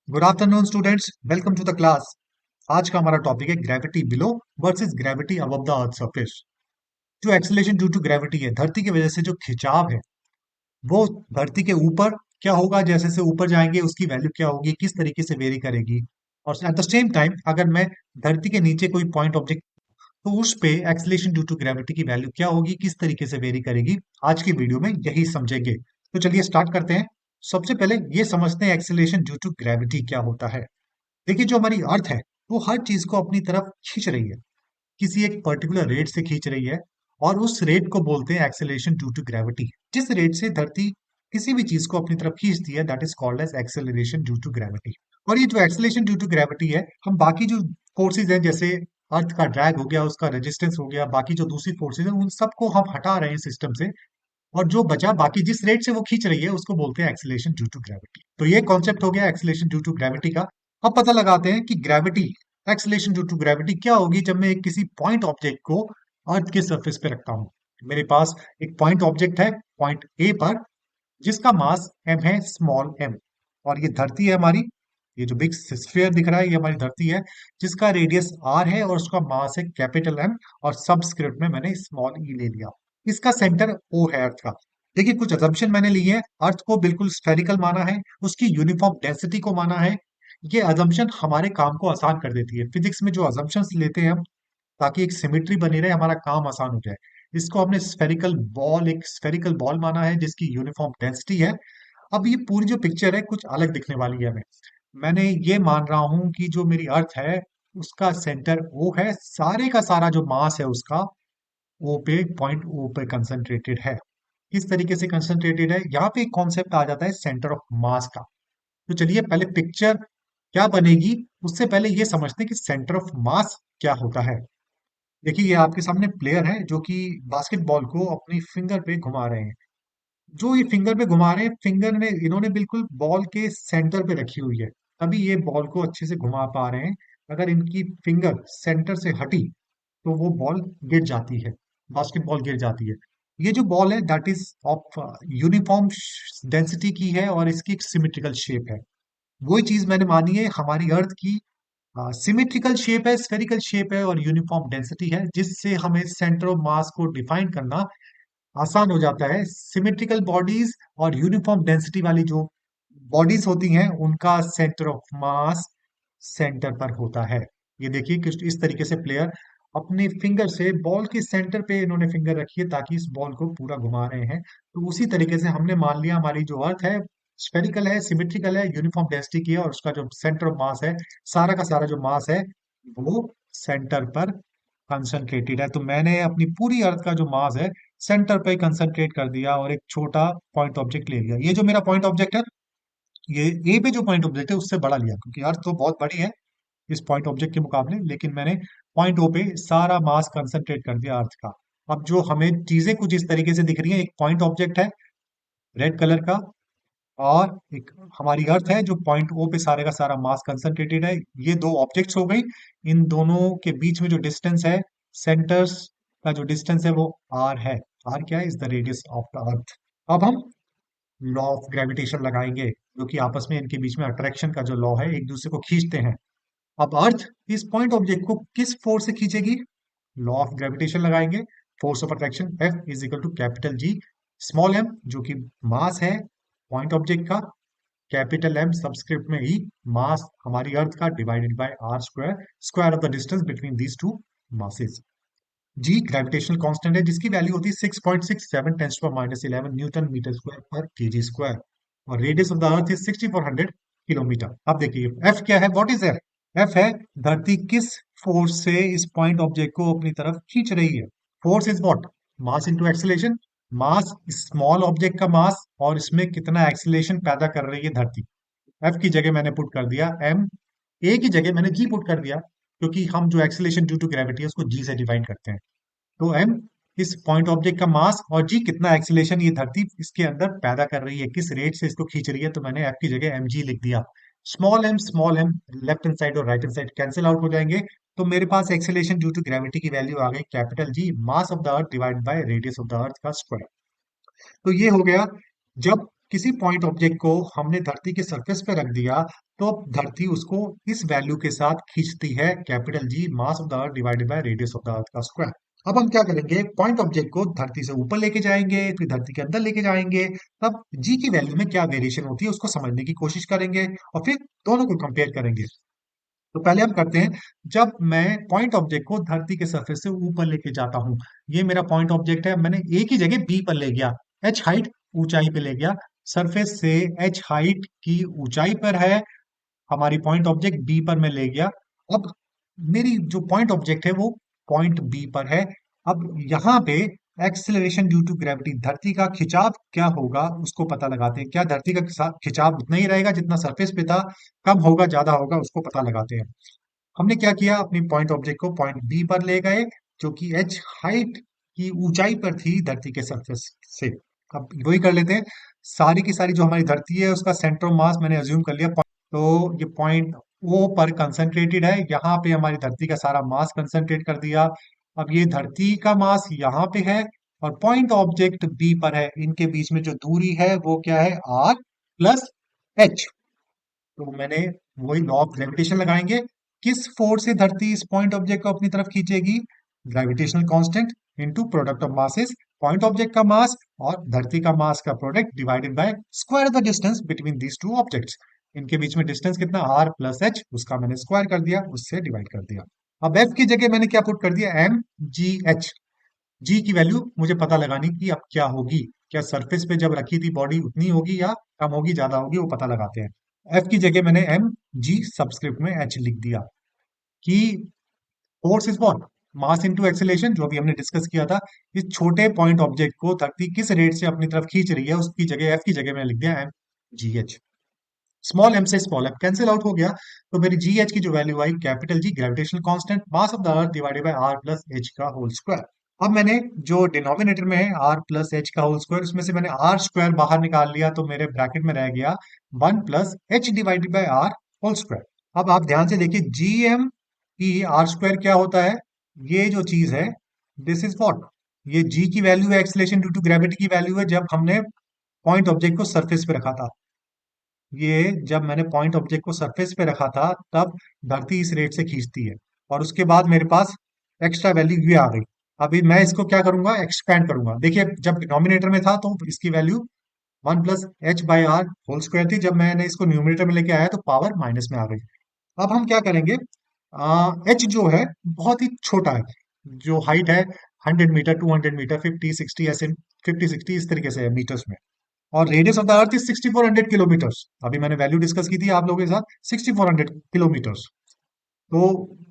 Good afternoon students, welcome to the class. आज का हमारा टॉपिक है gravity below versus gravity above the earth surface. जो acceleration due to gravity है, धरती की वजह से जो खिंचाव है वो धरती के ऊपर क्या होगा, जैसे जैसे ऊपर जाएंगे उसकी वैल्यू क्या होगी, किस तरीके से वेरी करेगी। और एट द सेम टाइम अगर मैं धरती के नीचे कोई पॉइंट ऑब्जेक्ट तो उस पे एक्सेलरेशन ड्यू टू ग्रेविटी की वैल्यू क्या होगी, किस तरीके से वेरी करेगी, आज की वीडियो में यही समझेंगे। तो चलिए स्टार्ट करते हैं। सबसे पहले ये समझते हैं एक्सेलरेशन ड्यू टू ग्रेविटी क्या होता है। देखिए, जो हमारी अर्थ है वो हर चीज को अपनी तरफ खींच रही है, किसी एक पर्टिकुलर रेट से खींच रही है। और उस रेट को बोलते हैं एक्सेलरेशन ड्यू टू ग्रेविटी। जिस रेट से धरती किसी भी चीज को अपनी तरफ खींचती है, that is called as acceleration due to gravity. और ये जो एक्सेलरेशन ड्यू टू ग्रेविटी है, हम बाकी जो फोर्सेज हैं, जैसे अर्थ का ड्रैग हो गया, उसका रेजिस्टेंस हो गया, बाकी जो दूसरी फोर्सेज हैं, उन सबको हम हटा रहे हैं सिस्टम से। और जो बचा बाकी जिस रेट से वो खींच रही है उसको बोलते हैं एक्सेलरेशन ड्यू टू ग्रेविटी। तो ये कॉन्सेप्ट हो गया एक्सेलरेशन ड्यू टू ग्रेविटी का। अब पता लगाते हैं कि gravity, acceleration due to gravity क्या होगी जब मैं एक किसी पॉइंट ऑब्जेक्ट को अर्थ के सरफेस पे रखता हूं। मेरे पास एक पॉइंट ऑब्जेक्ट है पॉइंट ए पर, जिसका मास एम है, स्मॉल एम। और ये धरती है हमारी। ये जो बिग स्फीयर दिख रहा है ये हमारी धरती है, जिसका रेडियस आर है और उसका मास है कैपिटल एम। और सबस्क्रिप्ट में मैंने स्मॉल ई ले लिया। इसका सेंटर ओ है अर्थ का। देखिए, कुछ अजम्पशन मैंने लिए हैं। अर्थ को बिल्कुल स्फेरिकल माना है, उसकी यूनिफॉर्म डेंसिटी को माना है। ये अजम्पशन हमारे काम को आसान कर देती है। फिजिक्स में जो अजम्पशंस लेते हैं हम, ताकि एक सिमेट्री बनी रहे, हमारा काम आसान हो जाए। इसको हमने स्फेरिकल बॉल, एक स्फेरिकल बॉल माना है जिसकी यूनिफॉर्म डेंसिटी है। अब ये पूरी जो पिक्चर है कुछ अलग दिखने वाली है हमें। मैंने ये मान रहा हूं कि जो मेरी अर्थ है उसका सेंटर ओ है, सारे का सारा जो मास है उसका ओ पे, पॉइंट ओ पे कंसंट्रेटेड है। किस तरीके से कंसंट्रेटेड है, यहाँ पे एक कॉन्सेप्ट आ जाता है सेंटर ऑफ मास का। तो चलिए पहले पिक्चर क्या बनेगी उससे पहले ये समझते हैं कि सेंटर ऑफ मास क्या होता है। देखिए, ये आपके सामने प्लेयर है जो कि बास्केटबॉल को अपनी फिंगर पे घुमा रहे हैं। जो ये फिंगर पे घुमा रहे हैं, फिंगर ने इन्होंने बिल्कुल बॉल के सेंटर पे रखी हुई है, तभी ये बॉल को अच्छे से घुमा पा रहे हैं। अगर इनकी फिंगर सेंटर से हटी तो वो बॉल गिर जाती है, बास्केटबॉल गिर जाती है। ये जो बॉल है that is of uniform density की है और इसकी एक सिमेट्रिकल शेप है। वही चीज मैंने मानी है हमारी अर्थ की। सिमेट्रिकल शेप है, स्फेरिकल शेप है और यूनिफॉर्म डेंसिटी है, जिससे हमें सेंटर ऑफ मास को डिफाइन करना आसान हो जाता है। सिमेट्रिकल बॉडीज और यूनिफॉर्म डेंसिटी वाली जो बॉडीज होती हैं उनका सेंटर ऑफ मास सेंटर पर होता है। ये देखिए कि इस तरीके से प्लेयर अपने फिंगर से बॉल के सेंटर पे इन्होंने फिंगर रखी है ताकि इस बॉल को पूरा घुमा रहे हैं। तो उसी तरीके से हमने मान लिया हमारी जो अर्थ है स्फेरिकल है, सिमेट्रिकल है, यूनिफॉर्म डेंसिटी की है और उसका जो सेंटर ऑफ मास है, सारा का सारा जो मास है वो सेंटर पर कंसंट्रेटेड है। तो मैंने अपनी पूरी अर्थ का जो मास है सेंटर पे कंसंट्रेट कर दिया और एक छोटा पॉइंट ऑब्जेक्ट ले लिया। ये जो मेरा पॉइंट ऑब्जेक्ट है, ये ए पे जो पॉइंट ऑब्जेक्ट है उससे बड़ा लिया, क्योंकि अर्थ तो बहुत बड़ी है इस पॉइंट ऑब्जेक्ट के मुकाबले, लेकिन मैंने पॉइंट ओ पे सारा मास कंसंट्रेट कर दिया अर्थ का। अब जो हमें चीजें कुछ इस तरीके से दिख रही हैं, एक पॉइंट ऑब्जेक्ट है रेड कलर का, और एक हमारी अर्थ है जो पॉइंट ओ पे सारे का सारा मास कंसंट्रेटेड है। ये दो ऑब्जेक्ट्स हो गई। इन दोनों के बीच में जो डिस्टेंस है, सेंटर्स का जो डिस्टेंस है वो आर है। आर क्या है? Is the radius of the अर्थ। अब हम लॉ ऑफ ग्रेविटेशन लगाएंगे, जो कि आपस में इनके बीच में अट्रैक्शन का जो लॉ है, एक दूसरे को खींचते हैं। अब अर्थ इस पॉइंट ऑब्जेक्ट को किस फोर्स से खींचेगी? लॉ ऑफ ग्रेविटेशन लगाएंगे। Force of attraction F is equal to capital G small M, जो कि मास है पॉइंट ऑब्जेक्ट का, कैपिटल एम सबस्क्रिप्ट में ही मास हमारी अर्थ का, divided by R square, square of the distance between these two masses. G gravitational constant है जिसकी वैल्यू होती है 6.67 tens to minus 11 newton metre square पर केजी स्क्वायर। और radius of the earth is 6400 kilometre. अब देखिए F क्या है, व्हाट इज एफ? एफ है धरती किस फोर्स से इस पॉइंट ऑब्जेक्ट को अपनी तरफ खींच रही है। Force is what? Mass into acceleration. Mass, small object का मास, और इसमें कितना एक्सीलरेशन पैदा कर रही है धरती। एफ की जगह मैंने पुट कर दिया एम, ए की जगह मैंने जी पुट कर दिया, क्योंकि हम जो एक्सीलरेशन ड्यू टू ग्रेविटी है उसको जी से डिफाइन करते हैं। तो एम इस पॉइंट ऑब्जेक्ट का मास, और जी कितना एक्सीलरेशन ये धरती इसके अंदर पैदा कर रही है, किस रेट से इसको खींच रही है। तो मैंने एफ की जगह एम जी लिख दिया। Small M left hand side और right hand side cancel out हो जाएंगे। तो मेरे पास एक्सीलरेशन ड्यू टू ग्रेविटी की वैल्यू आ गई capital G, mass of the earth divide by radius of the earth का स्क्वायर। तो ये हो गया जब किसी पॉइंट ऑब्जेक्ट को हमने धरती के सरफेस पे रख दिया, तो अब धरती उसको इस वैल्यू के साथ खींचती है, capital G mass of the earth divided bye radius of the earth का स्क्वायर। अब हम क्या करेंगे, पॉइंट ऑब्जेक्ट को धरती से ऊपर लेके जाएंगे, फिर धरती के अंदर लेके जाएंगे, तब जी की वैल्यू में क्या वेरिएशन होती है उसको समझने की कोशिश करेंगे और फिर दोनों को कंपेयर करेंगे। तो पहले हम करते हैं, जब मैं पॉइंट ऑब्जेक्ट को धरती के सरफेस से ऊपर लेके जाता हूं, ये मेरा पॉइंट ऑब्जेक्ट है, मैंने ए की जगह बी पर ले गया, एच हाइट ऊंचाई पे ले गया, सरफेस से एच हाइट की ऊंचाई पर है हमारी पॉइंट ऑब्जेक्ट, बी पर मैं ले गया। अब मेरी जो पॉइंट ऑब्जेक्ट है वो पॉइंट बी पर है। अब यहाँ पे एक्सेलरेशन ड्यू टू ग्रेविटी, धरती का खिंचाव क्या होगा उसको पता लगाते हैं। क्या धरती का खिंचाव उतना ही रहेगा जितना सरफेस पे था, कम होगा ज्यादा होगा, उसको पता लगाते हैं। हमने क्या किया, अपनी पॉइंट ऑब्जेक्ट को पॉइंट बी पर ले गए, जो कि एच हाइट की ऊंचाई पर थी धरती के सरफेस से। अब वही कर लेते हैं, सारी की सारी जो हमारी धरती है उसका सेंटर ऑफ मास मैंने अज्यूम कर लिया, तो ये पॉइंट ओ पर कंसंट्रेटेड है, यहाँ पे हमारी धरती का सारा मास कंसंट्रेट कर दिया। अब ये धरती का मास यहाँ पे है और पॉइंट ऑब्जेक्ट बी पर है, इनके बीच में जो दूरी है वो क्या है, आर प्लस एच। तो मैंने वही लॉ ऑफ ग्रेविटेशन लगाएंगे, किस फोर्स से धरती इस पॉइंट ऑब्जेक्ट को अपनी तरफ खींचेगी, gravitational constant into product of masses, point object का मास और धरती का मास का product divided by square of the distance between these two objects. इनके बीच में डिस्टेंस कितना, आर प्लस एच, उसका मैंने स्क्वायर कर दिया, उससे डिवाइड कर दिया। अब एफ की जगह मैंने क्या पुट कर दिया, एम जी एच। जी की वैल्यू मुझे पता लगानी कि अब क्या होगी, क्या सरफेस पे जब रखी थी बॉडी उतनी होगी या कम होगी ज्यादा होगी, वो पता लगाते हैं। एफ की जगह मैंने एम जी सबस्क्रिप्ट में एच लिख दिया कि force is what, mass into acceleration, जो अभी हमने डिस्कस किया था। इस छोटे पॉइंट ऑब्जेक्ट को धरती किस रेट से अपनी तरफ खींच रही है, उसकी जगह एफ की जगह मैंने लिख दिया M G H. Small M से स्मॉल एफ कैंसिल आउट हो गया, तो मेरी जी एच की जो वैल्यू आई, capital G gravitational constant mass of the earth divided by R plus H का होल स्क्वायर। अब मैंने जो डिनोमिनेटर में है आर प्लस एच का होल स्क्वायर, उसमें से मैंने आर स्क्वायर बाहर निकाल लिया, तो मेरे ब्रैकेट में रह गया one plus H divided by R whole square. अब आप ध्यान से देखिए, जी एम की आर स्क्वायर क्या होता है, ये जो चीज है दिस इज व्हाट, ये जी की वैल्यू है, एक्सलेशन ड्यू टू ग्रेविटी की वैल्यू है जब हमने पॉइंट ऑब्जेक्ट को सरफेस पे रखा था। ये जब मैंने पॉइंट ऑब्जेक्ट को सरफेस पे रखा था तब धरती इस रेट से खींचती है, और उसके बाद मेरे पास एक्स्ट्रा वैल्यू ये आ गई। अभी मैं इसको क्या करूंगा, एक्सपैंड करूंगा। देखिए, जब डिनोमिनेटर में था तो इसकी value one plus H by R whole square थी, जब मैंने इसको न्यूमिनेटर में लेके आया तो पावर माइनस में आ गई। अब हम क्या करेंगे, एच जो है बहुत ही छोटा है, जो हाइट है 100 मीटर, 200 मीटर, 50 60 ऐसे, 50 60 इस तरीके से है मीटर्स में, और radius of the earth is 6400 kilometres. अभी मैंने वैल्यू डिस्कस की थी आप लोगों के साथ, 6400 किलोमीटर्स। तो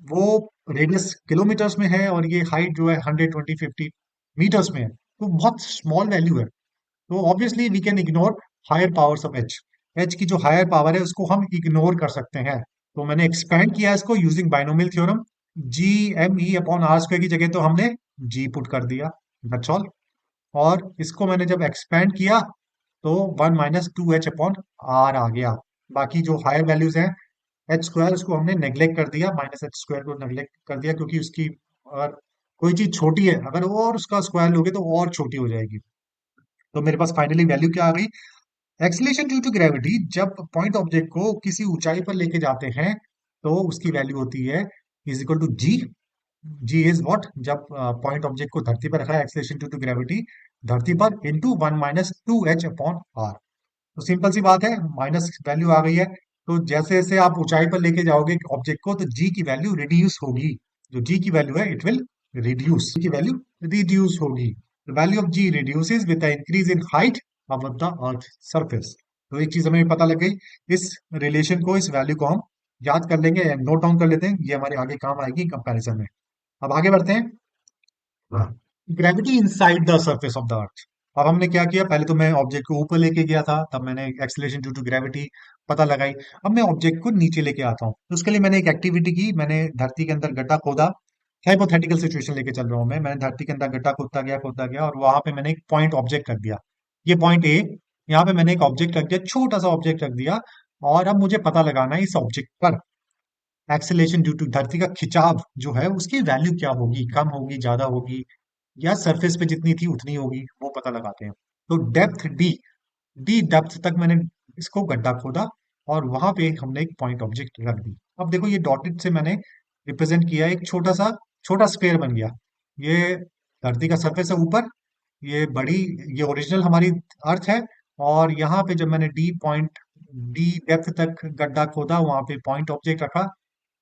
वो रेडियस किलोमीटर्स में है और ये हाइट जो है 100 20 50 मीटर्स में है, तो बहुत स्मॉल वैल्यू है। तो obviously we can ignore higher powers of H. H की जो हायर पावर है उसको हम इग्नोर कर सकते हैं। तो मैंने एक्सपैंड किया इसको using binomial theorem, G M E upon R square की जगह तो हमने जी पुट कर दिया, दैट्स ऑल। और इसको मैंने जब एक्सपैंड किया तो one minus two H upon R आ गया। बाकी जो हायर वैल्यूज हैं, एच स्क्वायर उसको हमने नेग्लेक्ट कर दिया, माइनस एच स्क्वायर को नेग्लेक्ट कर दिया, क्योंकि उसकी अगर कोई चीज छोटी है, अगर और उसका स्क्वायर लोगे तो और छोटी हो जाएगी। तो मेरे पास फाइनली वैल्यू क्या आ गई, एक्सीलरेशन ड्यू टू ग्रेविटी, जब पॉइंट ऑब्जेक्ट को किसी ऊंचाई पर लेके जाते हैं तो उसकी वैल्यू होती है is equal to G. G is what, जब पॉइंट ऑब्जेक्ट को धरती पर रखा है, एक्सीलरेशन ड्यू टू ग्रेविटी धरती पर, into one minus two H upon R. तो सिंपल सी बात है, माइनस वैल्यू आ गई है, तो जैसे जैसे आप ऊंचाई पर लेके जाओगे ऑब्जेक्ट को, तो जी की वैल्यू रिड्यूस होगी, जो जी की वैल्यू है इट विल रिड्यूस, की वैल्यू रिड्यूस होगी। The value of G reduces with the increase in height above the earth surface. तो एक चीज हमें पता लग गई, इस रिलेशन को, इस वैल्यू को हम याद कर लेंगे, नोट डाउन कर लेते हैं, ये हमारे आगे काम आएगी कंपैरिजन में। अब आगे बढ़ते हैं, gravity inside the surface of the अर्थ। अब हमने क्या किया, पहले तो मैं ऑब्जेक्ट को ऊपर लेके गया था, तब मैंने एक्सीलरेशन ड्यू टू ग्रेविटी पता लगाई। अब मैं ऑब्जेक्ट को नीचे लेके आता हूँ, तो उसके लिए मैंने एक एक्टिविटी की, मैंने धरती के अंदर गड्ढा खोदा। हाइपोथेटिकल सिचुएशन लेके चल रहा हूँ मैंने धरती के अंदर गड्ढा खोदता गया और वहां पे मैंने एक पॉइंट ऑब्जेक्ट रख दिया, ये पॉइंट ए। यहाँ पे मैंने एक ऑब्जेक्ट रख दिया, छोटा सा ऑब्जेक्ट रख दिया, और अब मुझे पता लगाना है इस ऑब्जेक्ट पर एक्सेलरेशन ड्यू टू, धरती का खिंचाव जो है उसकी वैल्यू क्या होगी, कम होगी ज्यादा होगी, या सरफेस पे जितनी थी उतनी होगी, वो पता लगाते हैं। तो डेप्थ डी, डी डेप्थ तक मैंने इसको गड्ढा खोदा और वहां पे हमने एक पॉइंट ऑब्जेक्ट रख दी। अब देखो ये डॉटेड से मैंने रिप्रेजेंट किया, एक छोटा स्फेयर बन गया। ये धरती का सरफेस है ऊपर, ये बड़ी, ये ओरिजिनल हमारी अर्थ है। और यहाँ पे जब मैंने डी डेप्थ तक गड्ढा खोदा, वहां पे पॉइंट ऑब्जेक्ट रखा,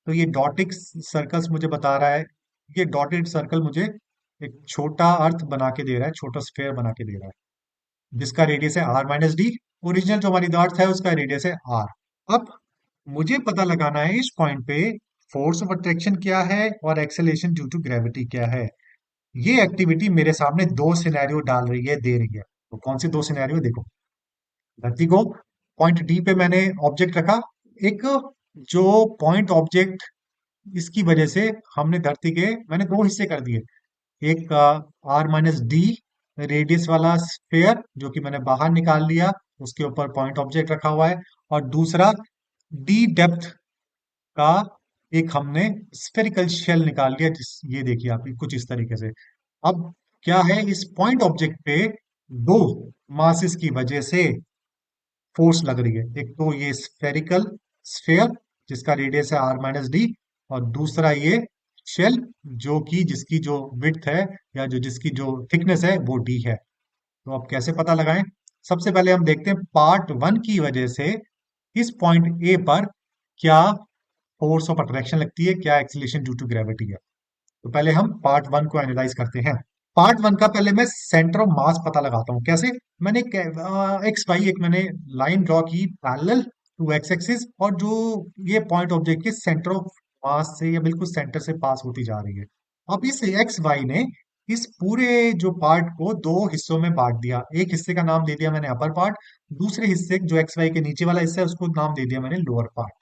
तो ये डॉटिक सर्कल्स मुझे बता रहा है, ये डॉटेड सर्कल मुझे एक छोटा अर्थ बना के दे रहा है, छोटा स्फेयर बना के दे रहा है, जिसका रेडियस है आर माइनस डी। ओरिजिनल जो हमारी अर्थ है उसका रेडियस है आर। अब मुझे पता लगाना है इस पॉइंट पे फोर्स ऑफ अट्रैक्शन क्या है और एक्सेलेरेशन ड्यू टू ग्रेविटी क्या है। ये एक्टिविटी मेरे सामने दो सिनेरियो डाल रही है, दे रही है। तो कौन से दो सिनेरियो देखो। धरती को पॉइंट डी पे मैंने ऑब्जेक्ट रखा, एक जो पॉइंट ऑब्जेक्ट, इसकी वजह से हमने धरती के मैंने दो हिस्से कर दिए। एक आर माइनस डी रेडियस वाला स्फेयर जो कि मैंने बाहर निकाल लिया, उसके ऊपर पॉइंट ऑब्जेक्ट रखा हुआ है। और दूसरा डी डेप्थ का एक हमने स्फेरिकल शेल निकाल लिया, जिस ये देखिए आप कुछ इस तरीके से। अब क्या है, इस पॉइंट ऑब्जेक्ट पे दो मासेस की वजह से फोर्स लग रही है। एक तो ये स्फेरिकल स्फेयर जिसका रेडियस है आर माइनस डी, और दूसरा ये शेल जो कि जिसकी जो विड्थ है या जो जिसकी जो थिकनेस है वो डी है। तो अब कैसे पता लगाएं। सबसे पहले हम देखते हैं पार्ट वन की वजह से इस पॉइंट ए पर क्या फोर्स ऑफ अट्रैक्शन लगती है, क्या एक्सीलरेशन ड्यू टू ग्रेविटी है। तो पहले हम पार्ट वन को एनालाइज करते हैं। पार्ट वन का पहले मैं सेंटर ऑफ मास पता लगाता हूँ। कैसे, मैंने एक्स वाई एक मैंने लाइन ड्रॉ की पैरेलल टू एक्स एक्सिस, और जो ये पॉइंट ऑब्जेक्ट के सेंटर ऑफ मास से या बिल्कुल सेंटर से पास होती जा रही है। अब इस एक्स वाई ने इस पूरे जो पार्ट को दो हिस्सों में बांट दिया। एक हिस्से का नाम दे दिया मैंने अपर पार्ट, दूसरे हिस्से जो एक्स वाई के नीचे वाला हिस्सा है उसको नाम दे दिया मैंने लोअर पार्ट।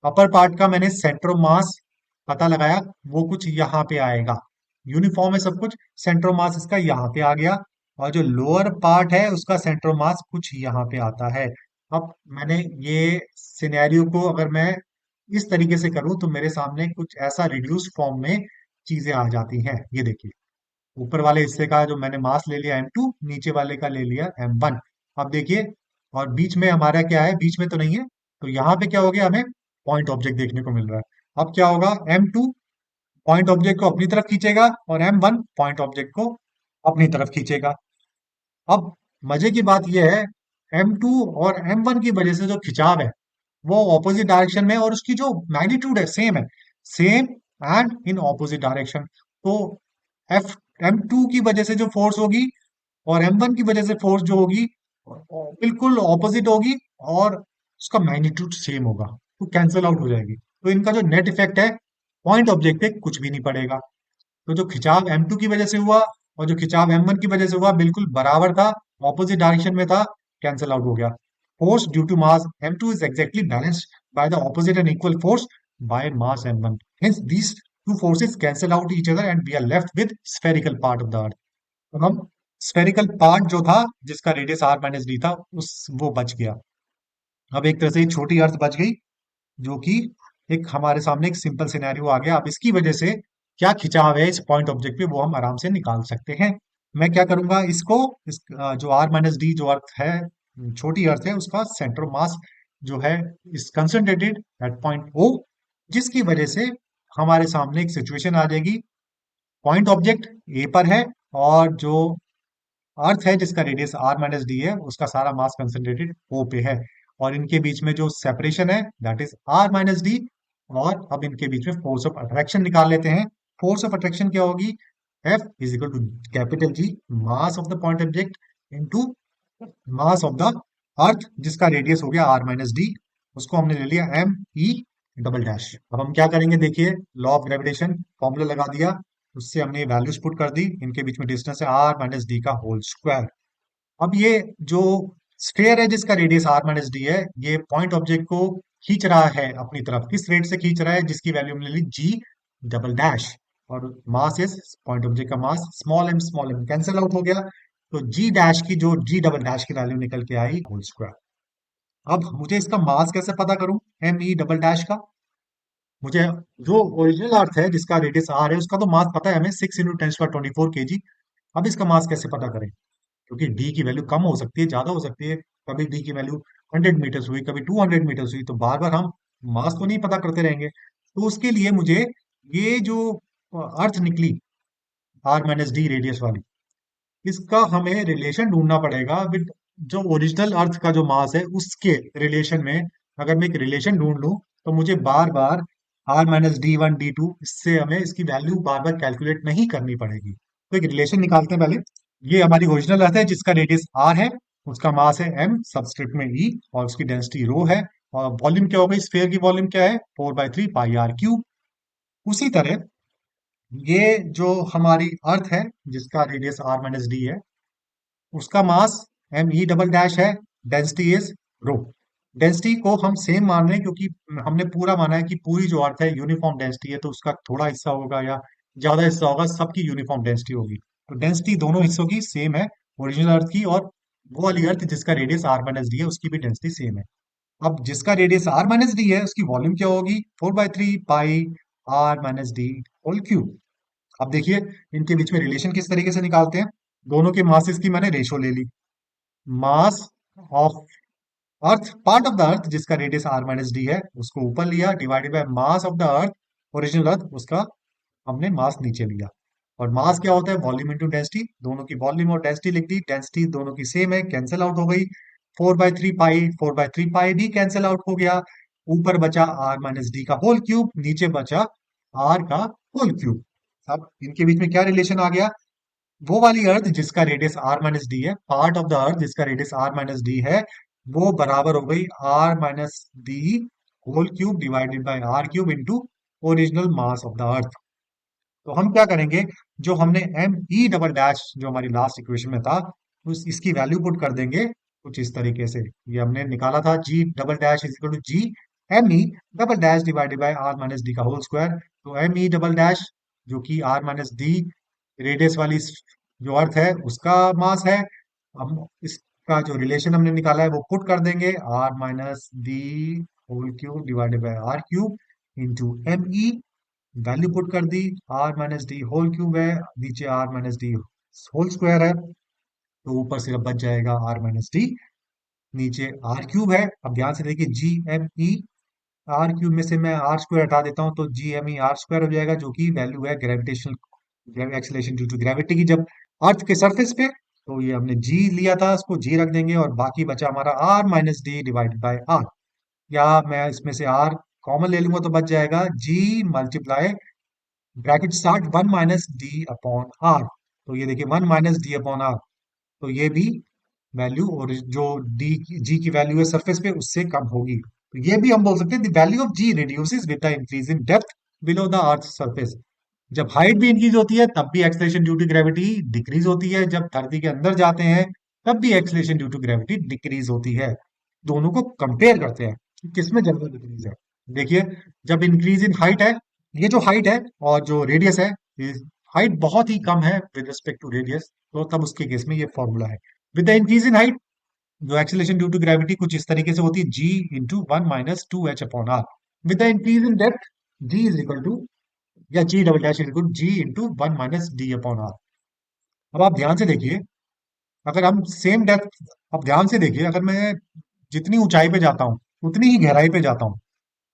अपर पार्ट का मैंने सेंटर ऑफ मास पता लगाया, वो कुछ यहाँ पे आएगा, यूनिफॉर्म है सब कुछ, सेंटर ऑफ मास इसका यहाँ पे आ गया। और जो लोअर पार्ट है उसका सेंटर ऑफ मास कुछ यहाँ पे आता है। अब मैंने ये सिनेरियो को अगर मैं इस तरीके से करूं तो मेरे सामने कुछ ऐसा रिड्यूस फॉर्म में चीजें आ जाती हैं। ये देखिए, ऊपर वाले हिस्से का जो मैंने मास ले लिया m2, नीचे वाले का ले लिया m1। अब देखिए, और बीच में हमारा क्या है, बीच में तो नहीं है, तो यहाँ पे क्या हो गया, हमें पॉइंट ऑब्जेक्ट देखने को मिल रहा है। अब क्या होगा, m2 पॉइंट ऑब्जेक्ट को अपनी तरफ खींचेगा और m1 पॉइंट ऑब्जेक्ट को अपनी तरफ खींचेगा। अब मजे की बात यह है, m2 और m1 की वजह से जो खिंचाव है वो ऑपोजिट डायरेक्शन में है, और उसकी जो मैग्नीट्यूड है, same and in opposite direction. तो एफ m2 की वजह से जो फोर्स होगी और m1 की वजह से फोर्स जो होगी बिल्कुल ऑपोजिट होगी, और उसका मैग्नीट्यूड सेम होगा, तो कैंसिल आउट हो जाएगी। तो इनका जो नेट इफेक्ट है पॉइंट ऑब्जेक्ट पे कुछ भी नहीं पड़ेगा। तो जो खिंचाव m2 की वजह से हुआ और जो खिंचाव m1 की वजह से हुआ बिल्कुल बराबर था, ऑपोजिट डायरेक्शन में था, कैंसिल आउट हो गया। Force due to mass m2 is exactly balanced by the opposite and equal force by mass m1. Hence these two forces cancel out each other and we are left with spherical part of the earth. तो हम spherical part जो था जिसका radius r minus D था उस वो बच गया। अब एक तरह से एक छोटी अर्थ बच गई, जो कि एक हमारे सामने एक सिंपल सिनेरियो आ गया। अब इसकी वजह से क्या खिंचाव है इस पॉइंट ऑब्जेक्ट पे वो हम आराम से निकाल सकते हैं। मैं क्या करूंगा, इसको जो आर माइनस डी जो अर्थ है, छोटी अर्थ है, उसका सेंटर मास जो है इस कंसंट्रेटेड एट पॉइंट ओ, जिसकी वजह से हमारे सामने एक सिचुएशन आ जाएगी। पॉइंट ऑब्जेक्ट ए पर है और जो अर्थ है जिसका रेडियस आर माइनस डी है उसका सारा मास कंसंट्रेटेड ओ पे है, और इनके बीच में जो सेपरेशन है that is R minus D. और अब इनके बीच में फोर्स ऑफ अट्रैक्शन निकाल लेते हैं। फोर्स ऑफ अट्रैक्शन क्या होगी, F is equal to capital G, mass of the point object into mass of the earth जिसका रेडियस हो गया आर माइनस डी, उसको हमने ले लिया एम ई डबल डैश। अब हम क्या करेंगे, देखिए लॉ ऑफ ग्रेविटेशन फॉर्मूला लगा दिया, उससे हमने वैल्यूज पुट कर दी। इनके बीच में डिस्टेंस है आर माइनस डी का होल स्क्वायर। अब ये जो स्फेयर है जिसका रेडियस आर माइनस डी है, ये पॉइंट ऑब्जेक्ट को खींच रहा है अपनी तरफ, किस रेट से खींच रहा है, जिसकी वैल्यू हमने ली जी डबल डैश। और मास इज पॉइंट ऑब्जेक्ट का मास, स्मॉल एम कैंसिल आउट हो गया, तो जी डैश की जो जी डबल डैश की वैल्यू निकल के आई होल स्क्वायर। अब मुझे इसका मास कैसे पता करूं, एम ई डबल डैश का, मुझे जो ओरिजिनल अर्थ है जिसका रेडियस आर है उसका तो मास पता है हमें, 6 × 10⁻24 kg। अब इसका मास कैसे पता करें, क्योंकि डी की वैल्यू कम हो सकती है, ज्यादा हो सकती है। कभी डी की वैल्यू 100 मीटर्स हुई, कभी 200 मीटर्स हुई, तो बार बार हम मास तो नहीं पता करते रहेंगे। तो उसके लिए मुझे ये जो अर्थ निकली R-D रेडियस वाली, इसका हमें रिलेशन ढूंढना पड़ेगा विद जो ओरिजिनल अर्थ का जो मास है उसके रिलेशन में। अगर मैं एक रिलेशन ढूंढ लूं तो मुझे बार बार R-D1 D2 इससे हमें इसकी वैल्यू बार बार कैलकुलेट नहीं करनी पड़ेगी। तो एक रिलेशन निकालते हैं पहले। ये हमारी ओरिजिनल अर्थ है जिसका रेडियस R है, उसका मास है m, सबस्क्रिप्ट में E, और उसकी डेंसिटी रो है। और वॉल्यूम क्या होगा, स्फीयर की वॉल्यूम क्या है, 4/3 πr क्यूब। उसी तरह ये जो हमारी अर्थ है जिसका रेडियस R-D है, उसका मास M e डबल डैश है, डेंसिटी इज रो। डेंसिटी को हम सेम मान रहे हैं क्योंकि हमने पूरा माना है कि पूरी जो अर्थ है यूनिफॉर्म डेंसिटी है, तो उसका थोड़ा हिस्सा होगा या ज्यादा हिस्सा होगा, सबकी यूनिफॉर्म डेंसिटी होगी। तो डेंसिटी दोनों हिस्सों की सेम है, ओरिजिनल अर्थ की और वो वाली अर्थ जिसका रेडियस R-D है उसकी भी डेंसिटी सेम है। अब जिसका रेडियस R-D है उसकी वॉल्यूम क्या होगी, 4/3 πr-D होल क्यूब। अब देखिए इनके बीच में रिलेशन किस तरीके से निकालते हैं। दोनों के मासेस की मैंने रेशो ले ली। Mass of earth, part of the earth जिसका रेडियस R-D है उसको ऊपर लिया, divided by mass of the earth, original earth, उसका हमने मास नीचे लिया। और मास क्या होता है, वॉल्यूम इंटू डेंसिटी, दोनों की वॉल्यूम और डेंसिटी लिख दी। डेंसिटी दोनों की सेम है, कैंसिल आउट हो गई। 4/3 पाई, 4/3 पाई भी कैंसिल आउट हो गया। ऊपर बचा R-D का होल क्यूब, नीचे बचा R का होल क्यूब। अब इनके बीच में क्या रिलेशन आ गया, वो वाली अर्थ जिसका रेडियस R-D है, पार्ट ऑफ द अर्थ जिसका रेडियस R-D है, वो बराबर हो गई R-D whole cube divided by R cube into original mass of the earth. तो हम क्या करेंगे, जो हमने M e डबल डैश जो हमारी लास्ट इक्वेशन में था, उस इसकी वैल्यू पुट कर देंगे कुछ इस तरीके से। ये हमने निकाला था G double dash is equal to G M e double dash divided by R-D का होल स्क्वायर। तो M e डबल डैश जो कि R-D रेडियस वाली जो अर्थ है उसका मास है। हम इसका जो रिलेशन हमने निकाला है वो पुट कर देंगे, R-D whole cube divided by R cube into ME, value put कर दी। R-D होल क्यूब है, नीचे R-D होल स्क्वायर है, तो ऊपर सिर्फ बच जाएगा R-D, नीचे R क्यूब है। अब ध्यान से देखिए GME, आर क्यूब में से मैं आर स्क्वायर हटा देता हूँ तो GMe r² हो जाएगा, जो कि वैल्यू है gravitational acceleration due to gravity की जब अर्थ के सरफेस पे। तो ये हमने जी लिया था, उसको जी रख देंगे और बाकी बचा हमारा R-D डिवाइडेड बाय आर। या मैं इसमें से आर कॉमन ले लूंगा तो बच जाएगा जी मल्टीप्लाई, ब्रैकेट स्टार्ट, 1 - D/R। तो ये देखिए 1 - D/R, तो ये भी वैल्यू और जो डी जी की वैल्यू है सरफेस पे उससे कम होगी। तो ये भी हम बोल सकते हैं the value of G reduces with the increase in depth below the earth surface. जब हाइट भी इंक्रीज होती है तब भी acceleration due to gravity decrease होती है, जब धरती के अंदर जाते हैं तब भी acceleration due to gravity decrease होती है। दोनों को कंपेयर करते हैं कि किसमें ज्यादा डिक्रीज है। देखिए जब इंक्रीज इन हाइट है, ये जो हाइट है और जो रेडियस है, हाइट बहुत ही कम है विद रिस्पेक्ट टू रेडियस, तो तब उसके केस में ये फॉर्मूला है। With the increase in height जो एक्सीलरेशन ड्यू टू ग्रेविटी कुछ इस तरीके से होती है, G into 1 - 2h/r। With the increase in depth G is equal to, या G double dash is equal to G into 1 - D/R। अब आप ध्यान से देखिए, अगर हम सेम डेप्थ, अब ध्यान से देखिए, अगर मैं जितनी ऊंचाई पे जाता हूँ उतनी ही गहराई पे जाता हूँ,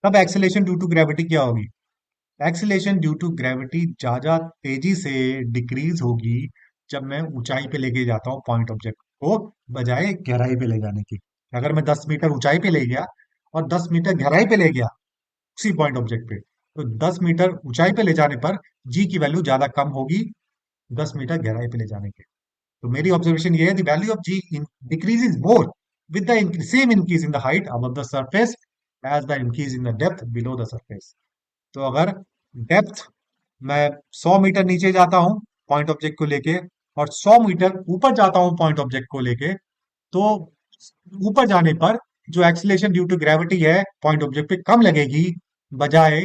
तब एक्सीलरेशन ड्यू टू ग्रेविटी क्या होगी, एक्सीलरेशन ड्यू टू ग्रेविटी ज्यादा तेजी से डिक्रीज होगी जब मैं ऊंचाई पे लेके जाता हूँ पॉइंट ऑब्जेक्ट को, बजाय गहराई पे ले जाने की। अगर मैं 10 मीटर ऊंचाई पे ले गया और 10 मीटर गहराई पे ले गया उसी पॉइंट ऑब्जेक्ट पे, तो 10 मीटर ऊंचाई पे ले जाने पर जी की वैल्यू ज्यादा कम होगी 10 मीटर गहराई पे ले जाने के। तो मेरी ऑब्जर्वेशन ये है, the value of G decreases more with the same increase in the height above the surface as the increase in the depth below the surface. तो अगर डेप्थ, मैं 100 मीटर नीचे जाता हूं पॉइंट ऑब्जेक्ट को लेके और 100 मीटर ऊपर जाता हूं पॉइंट ऑब्जेक्ट को लेके, तो ऊपर जाने पर जो एक्सीलरेशन ड्यू टू ग्रेविटी है पॉइंट ऑब्जेक्ट पे कम लगेगी, बजाय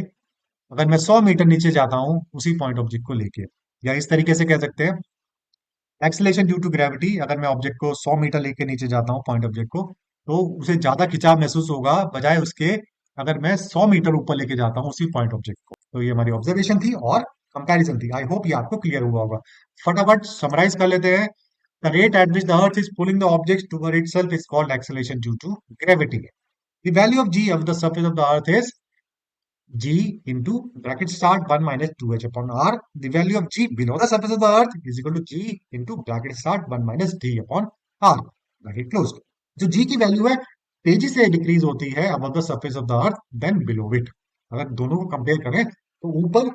अगर मैं 100 मीटर नीचे जाता हूं उसी पॉइंट ऑब्जेक्ट को लेके। या इस तरीके से कह सकते हैं, एक्सीलरेशन ड्यू टू ग्रेविटी, अगर मैं ऑब्जेक्ट को 100 मीटर लेके नीचे जाता हूँ पॉइंट ऑब्जेक्ट को, तो उसे ज्यादा खिंचाव महसूस होगा बजाय उसके अगर मैं 100 मीटर ऊपर लेके जाता हूँ उसी पॉइंट ऑब्जेक्ट को। तो ये हमारी ऑब्जर्वेशन थी और कंपैरिजन थी। आई होप ये आपको क्लियर हुआ होगा। फटाफट समराइज कर लेते हैं। The rate at which the Earth is pulling the objects toward itself is called acceleration due to gravity. The value of g of the surface of the Earth is g into bracket start 1 minus 2h upon r. The value of g below the surface of the Earth is equal to g into bracket start 1 minus d upon r. Bracket closed. जो g की value है तेजी से decrease होती है above the surface of the Earth than below it. अगर दोनों को कंपेयर करें तो ऊपर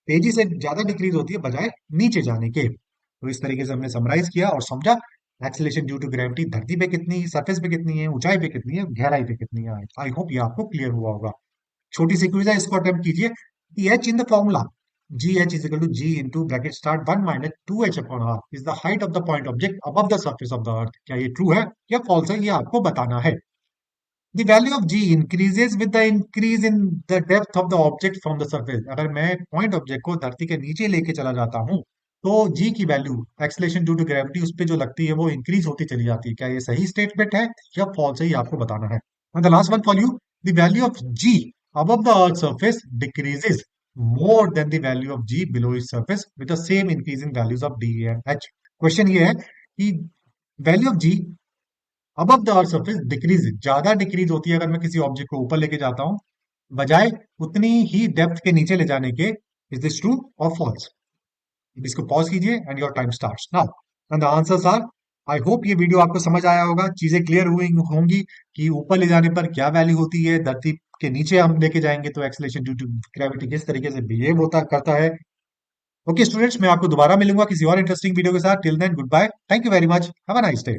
तेजी से ज्यादा डिक्रीज होती है बजाय नीचे जाने के। तो इस तरीके से हमने समराइज किया और समझा एक्सेलेरेशन ड्यू टू ग्रेविटी धरती पे कितनी, सरफेस पे कितनी है, ऊंचाई पे कितनी है, गहराई पे कितनी है। आई होप ये आपको क्लियर हुआ होगा। छोटी सी क्विज है, इसको अटेम्प्ट कीजिए। H in the formula G H is equal to G into bracket start 1 minus 2h upon R is the height of the point object above the surface of the earth. क्या ये true है या false है, ये आपको बताना है। The value of g increases with the increase in the depth of the object from the surface. अगर मैं पॉइंट ऑब्जेक्ट को धरती के नीचे लेके चला जाता हूं तो g की value acceleration due to gravity उस पे जो लगती है वो इंक्रीज होती चली जाती है। क्या ये सही स्टेटमेंट है या फॉल्स है, ये आपको बताना है। And the last one for you, the value of g above the earth's surface decreases more than the value of g below its surface with the same increase in values of d and h. Question ये है कि value of g above the earth surface decrease, ज्यादा decrease होती है अगर मैं किसी object को ऊपर लेके जाता हूं बजाय उतनी ही डेप्थ के नीचे ले जाने के। इज दिस ट्रू और फॉल्स? इसको पॉज कीजिए and your time starts now and the answers are. I hope ये वीडियो आपको समझ आया होगा, चीजें क्लियर हुई होंगी कि ऊपर ले जाने पर क्या वैल्यू होती है, धरती के नीचे हम लेके जाएंगे तो एक्सेलेरेशन ड्यू टू ग्रेविटी किस तरीके से बिहेव होता करता है। ओके स्टूडेंट्स, मैं आपको दोबारा मिलूंगा किसी और इंटरेस्टिंग वीडियो के साथ। Till then good bye, thank you very much, have a nice day.